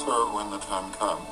So when the time comes,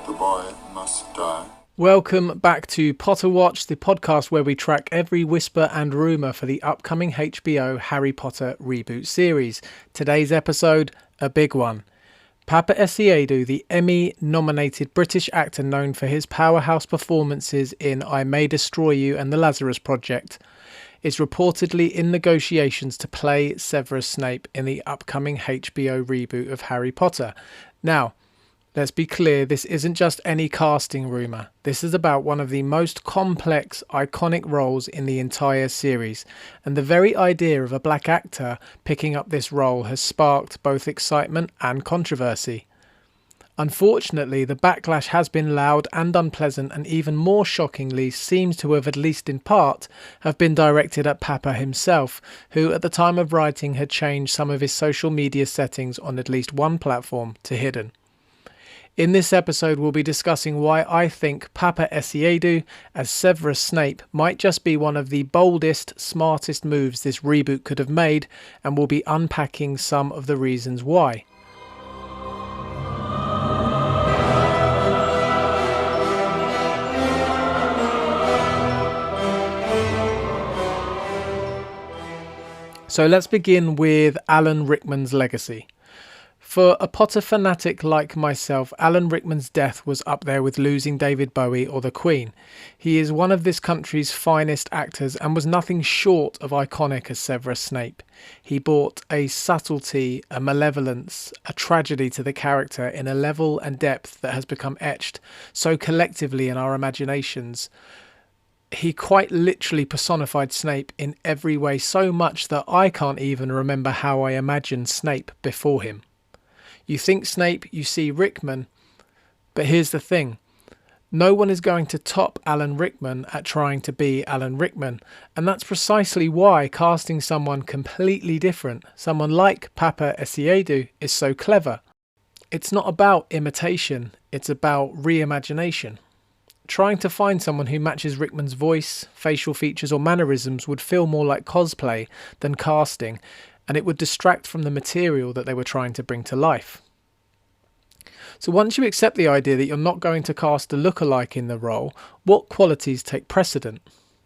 the boy must die. Welcome back to PotterWatch, the podcast where we track every whisper and rumour for the upcoming HBO Harry Potter reboot series. Today's episode, a big one. Paapa Essiedu, the Emmy-nominated British actor known for his powerhouse performances in I May Destroy You and The Lazarus Project, is reportedly in negotiations to play Severus Snape in the upcoming HBO reboot of Harry Potter. Now, let's be clear, this isn't just any casting rumour. This is about one of the most complex, iconic roles in the entire series, and the very idea of a black actor picking up this role has sparked both excitement and controversy. Unfortunately, the backlash has been loud and unpleasant, and even more shockingly seems to have, at least in part, have been directed at Paapa himself, who at the time of writing had changed some of his social media settings on at least one platform to hidden. In this episode, we'll be discussing why I think Paapa Essiedu as Severus Snape might just be one of the boldest, smartest moves this reboot could have made, and we'll be unpacking some of the reasons why. So let's begin with Alan Rickman's legacy. For a Potter fanatic like myself, Alan Rickman's death was up there with losing David Bowie or the Queen. He is one of this country's finest actors and was nothing short of iconic as Severus Snape. He brought a subtlety, a malevolence, a tragedy to the character in a level and depth that has become etched so collectively in our imaginations. He quite literally personified Snape in every way, so much that I can't even remember how I imagined Snape before him. You think Snape, you see Rickman, but here's the thing. No one is going to top Alan Rickman at trying to be Alan Rickman, and that's precisely why casting someone completely different, someone like Paapa Essiedu, is so clever. It's not about imitation, it's about reimagination. Trying to find someone who matches Rickman's voice, facial features or mannerisms would feel more like cosplay than casting, and it would distract from the material that they were trying to bring to life. So once you accept the idea that you're not going to cast a lookalike in the role, what qualities take precedent?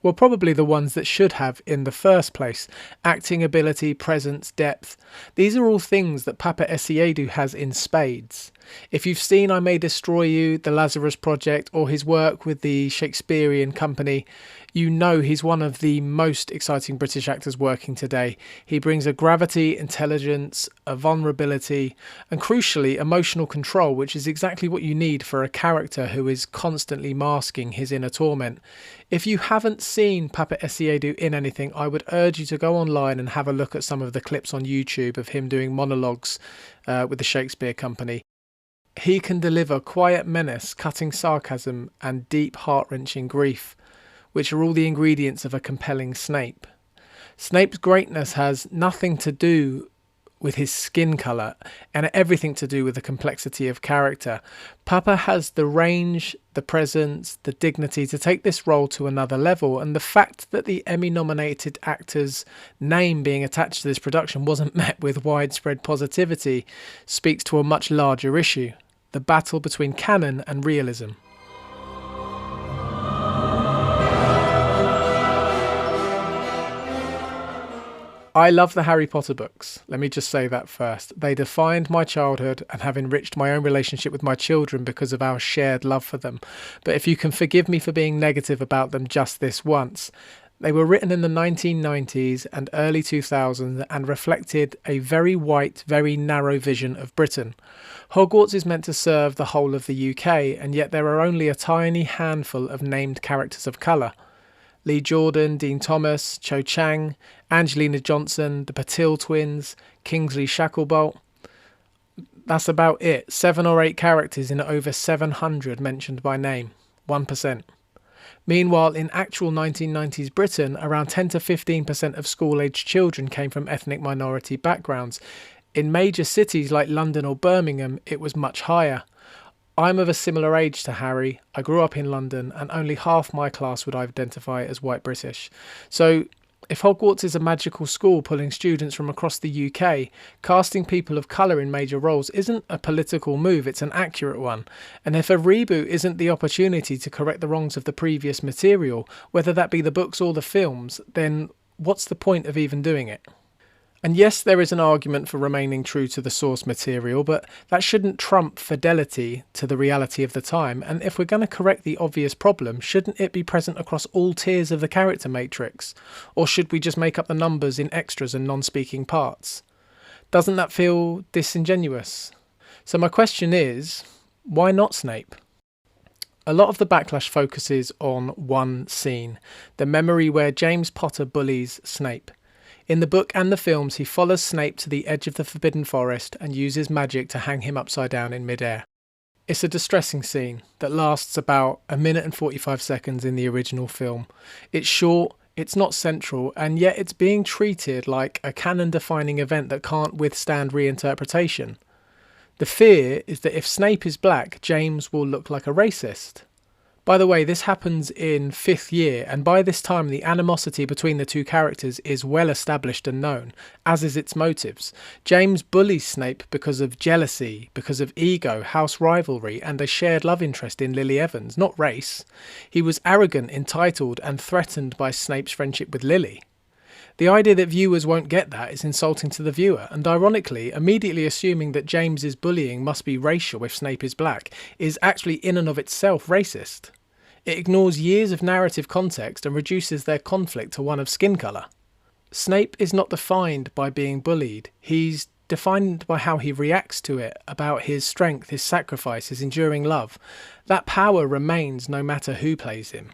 Well, probably the ones that should have in the first place. Acting ability, presence, depth. These are all things that Paapa Essiedu has in spades. If you've seen I May Destroy You, The Lazarus Project, or his work with the Shakespeare Company, you know he's one of the most exciting British actors working today. He brings a gravity, intelligence, a vulnerability, and crucially, emotional control, which is exactly what you need for a character who is constantly masking his inner torment. If you haven't seen Paapa Essiedu in anything, I would urge you to go online and have a look at some of the clips on YouTube of him doing monologues with the Shakespeare Company. He can deliver quiet menace, cutting sarcasm, and deep heart-wrenching grief, which are all the ingredients of a compelling Snape. Snape's greatness has nothing to do with his skin colour and everything to do with the complexity of character. Paapa has the range, the presence, the dignity to take this role to another level, and the fact that the Emmy-nominated actor's name being attached to this production wasn't met with widespread positivity speaks to a much larger issue, the battle between canon and realism. I love the Harry Potter books. Let me just say that first. They defined my childhood and have enriched my own relationship with my children because of our shared love for them. But if you can forgive me for being negative about them just this once, they were written in the 1990s and early 2000s and reflected a very white, very narrow vision of Britain. Hogwarts is meant to serve the whole of the UK, and yet there are only a tiny handful of named characters of colour. Lee Jordan, Dean Thomas, Cho Chang, Angelina Johnson, the Patil twins, Kingsley Shacklebolt. That's about it. 7 or 8 characters in over 700 mentioned by name. 1%. Meanwhile, in actual 1990s Britain, around 10 to 15% of school-aged children came from ethnic minority backgrounds. In major cities like London or Birmingham, it was much higher. I'm of a similar age to Harry. I grew up in London and only half my class would identify as white British. So If Hogwarts is a magical school pulling students from across the UK, casting people of colour in major roles isn't a political move, it's an accurate one. And if a reboot isn't the opportunity to correct the wrongs of the previous material, whether that be the books or the films, then what's the point of even doing it? And yes, there is an argument for remaining true to the source material, but that shouldn't trump fidelity to the reality of the time. And if we're going to correct the obvious problem, shouldn't it be present across all tiers of the character matrix? Or should we just make up the numbers in extras and non-speaking parts? Doesn't that feel disingenuous? So my question is, why not Snape? A lot of the backlash focuses on one scene, the memory where James Potter bullies Snape. In the book and the films, he follows Snape to the edge of the Forbidden Forest and uses magic to hang him upside down in midair. It's a distressing scene that lasts about 1 minute and 45 seconds in the original film. It's short, it's not central, and yet it's being treated like a canon-defining event that can't withstand reinterpretation. The fear is that if Snape is black, James will look like a racist. By the way, this happens in 5th year, and by this time the animosity between the two characters is well established and known, as is its motives. James bullies Snape because of jealousy, because of ego, house rivalry, and a shared love interest in Lily Evans, not race. He was arrogant, entitled, and threatened by Snape's friendship with Lily. The idea that viewers won't get that is insulting to the viewer, and ironically, immediately assuming that James's bullying must be racial if Snape is black is actually in and of itself racist. It ignores years of narrative context and reduces their conflict to one of skin colour. Snape is not defined by being bullied, he's defined by how he reacts to it, about his strength, his sacrifice, his enduring love. That power remains no matter who plays him.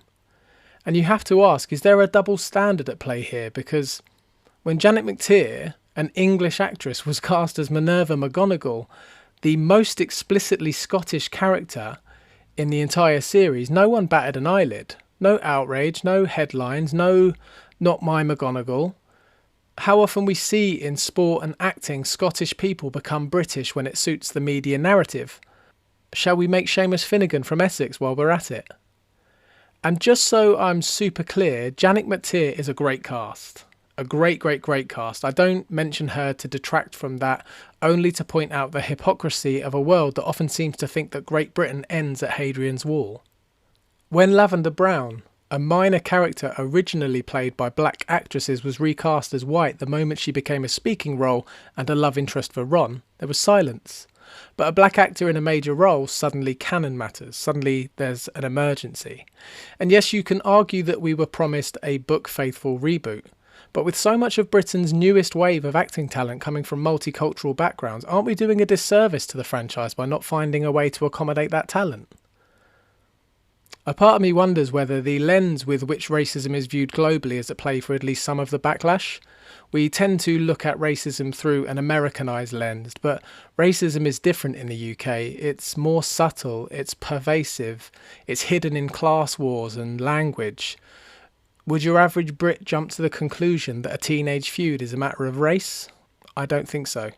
And you have to ask, is there a double standard at play here? Because when Janet McTeer, an English actress, was cast as Minerva McGonagall, the most explicitly Scottish character in the entire series, no one batted an eyelid. No outrage, no headlines, no "not my McGonagall." How often we see in sport and acting Scottish people become British when it suits the media narrative. Shall we make Seamus Finnegan from Essex while we're at it? And just so I'm super clear, Janet McTeer is a great cast. A great cast. I don't mention her to detract from that, only to point out the hypocrisy of a world that often seems to think that Great Britain ends at Hadrian's Wall. When Lavender Brown, a minor character originally played by black actresses, was recast as white the moment she became a speaking role and a love interest for Ron, there was silence. But a black actor in a major role, suddenly canon matters, suddenly there's an emergency. And yes, you can argue that we were promised a book-faithful reboot, but with so much of Britain's newest wave of acting talent coming from multicultural backgrounds, aren't we doing a disservice to the franchise by not finding a way to accommodate that talent? A part of me wonders whether the lens with which racism is viewed globally is at play for at least some of the backlash. We tend to look at racism through an Americanized lens, but racism is different in the UK. It's more subtle, it's pervasive, it's hidden in class wars and language. Would your average Brit jump to the conclusion that a teenage feud is a matter of race? I don't think so.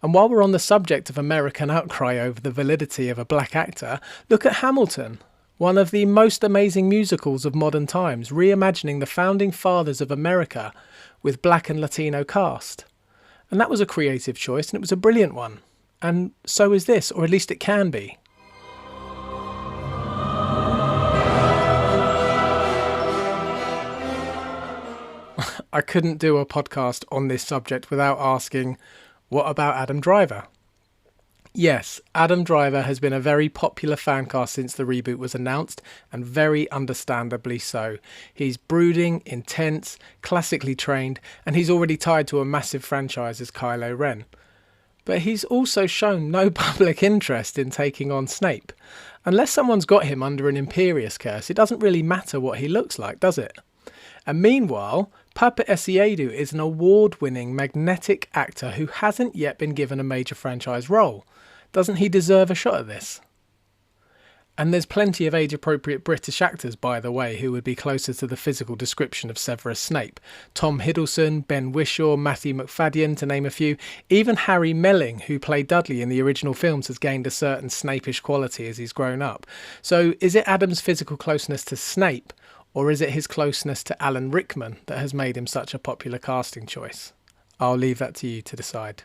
And while we're on the subject of American outcry over the validity of a black actor, look at Hamilton, one of the most amazing musicals of modern times, reimagining the founding fathers of America with black and Latino cast. And that was a creative choice, and it was a brilliant one. And so is this, or at least it can be. I couldn't do a podcast on this subject without asking, what about Adam Driver? Yes, Adam Driver has been a very popular fan cast since the reboot was announced, and very understandably so. He's brooding, intense, classically trained, and he's already tied to a massive franchise as Kylo Ren. But he's also shown no public interest in taking on Snape. Unless someone's got him under an Imperius curse, it doesn't really matter what he looks like, does it? And meanwhile, Paapa Essiedu is an award-winning magnetic actor who hasn't yet been given a major franchise role. Doesn't he deserve a shot at this? And there's plenty of age-appropriate British actors, by the way, who would be closer to the physical description of Severus Snape. Tom Hiddleston, Ben Whishaw, Matthew McFadden, to name a few. Even Harry Melling, who played Dudley in the original films, has gained a certain Snape-ish quality as he's grown up. So is it Adam's physical closeness to Snape, Or is it his closeness to Alan Rickman that has made him such a popular casting choice? I'll leave that to you to decide.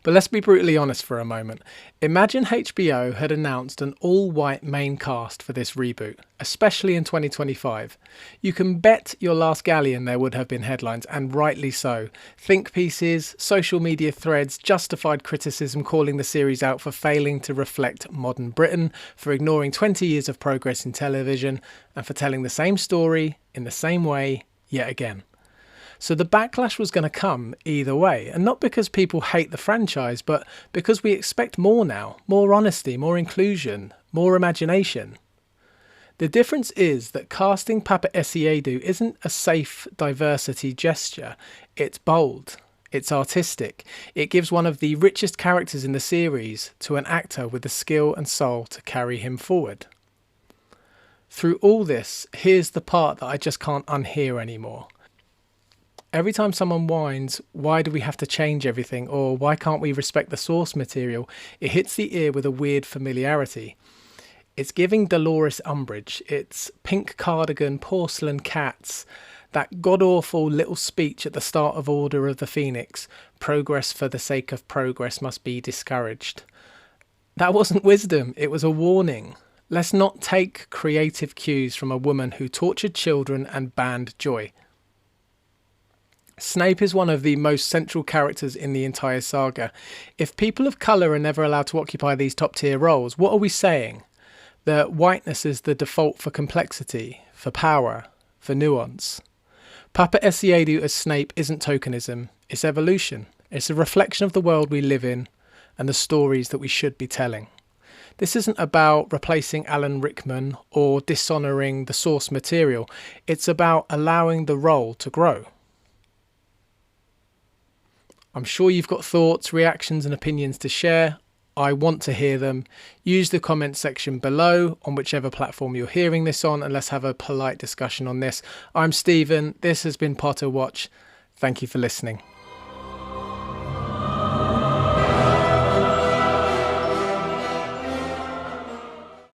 But let's be brutally honest for a moment. Imagine HBO had announced an all-white main cast for this reboot, especially in 2025. You can bet your last galleon there would have been headlines, and rightly so. Think pieces, social media threads, justified criticism calling the series out for failing to reflect modern Britain, for ignoring 20 years of progress in television, and for telling the same story in the same way yet again. So the backlash was going to come either way, and not because people hate the franchise, but because we expect more now, more honesty, more inclusion, more imagination. The difference is that casting Paapa Essiedu isn't a safe diversity gesture, it's bold, it's artistic, it gives one of the richest characters in the series to an actor with the skill and soul to carry him forward. Through all this, here's the part that I just can't unhear anymore. Every time someone whines, why do we have to change everything, or why can't we respect the source material, it hits the ear with a weird familiarity. It's giving Dolores Umbridge, it's pink cardigan, porcelain cats, that god-awful little speech at the start of Order of the Phoenix, progress for the sake of progress must be discouraged. That wasn't wisdom, it was a warning. Let's not take creative cues from a woman who tortured children and banned joy. Snape is one of the most central characters in the entire saga. If people of colour are never allowed to occupy these top tier roles, what are we saying? That whiteness is the default for complexity, for power, for nuance. Paapa Essiedu as Snape isn't tokenism, it's evolution. It's a reflection of the world we live in and the stories that we should be telling. This isn't about replacing Alan Rickman or dishonouring the source material. It's about allowing the role to grow. I'm sure you've got thoughts, reactions and opinions to share. I want to hear them. Use the comments section below on whichever platform you're hearing this on, and let's have a polite discussion on this. I'm Stephen. This has been PotterWatch. Thank you for listening.